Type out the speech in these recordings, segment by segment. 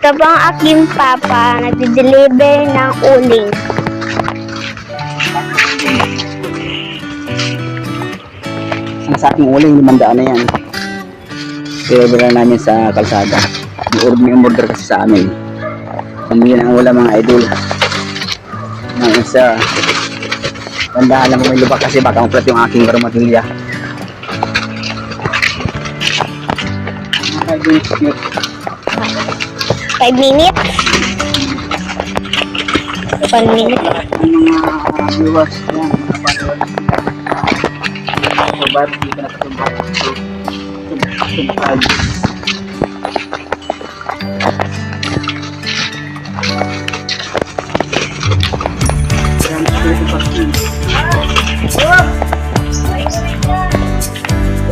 Ito po ang aking papa, nagde-deliver ng uling. Ang sa aking uling, 500 na yan. Deliver na namin sa kalsada. May umorder kasi sa amin. Pamilya ang wala mga idol. Ang isa, tandaan lang kung may lubak kasi baka maplat yung aking garmatilya. Mga idol, cute. 5 minutes. 1 minute. Ang mga viewers yan, mga followers so ba't hindi ka nakasubscribe? Subscribe.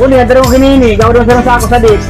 Uli, ada rin kinini, gawin doon sa ako sa dis.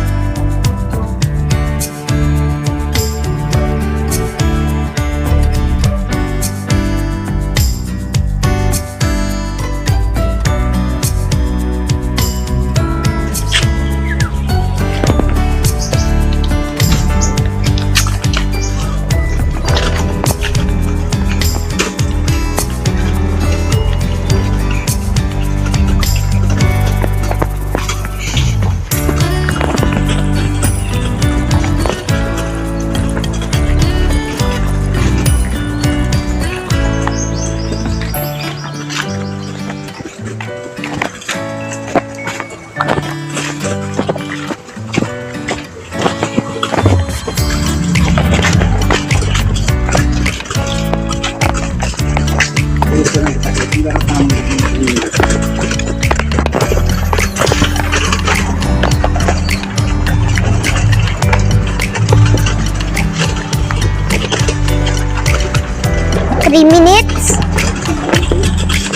Three minutes.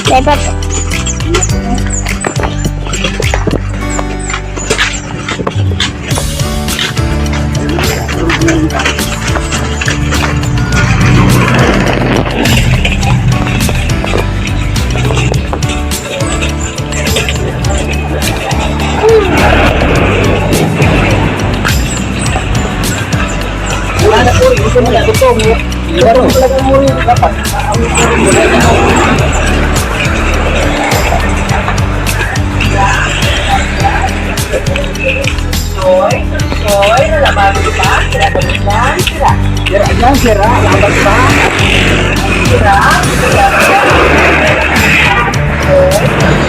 Dapat. Wala po, gusto mo na, gusto mo. Pero talaga mo rin dapat. Soy, nalaman mo ba? Sira ko lang, sira. Sira yan, sira. Laban pa. Sira, sira.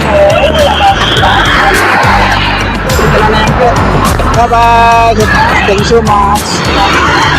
Soy, nalaman mo ba? Bye-bye. Thank you so much.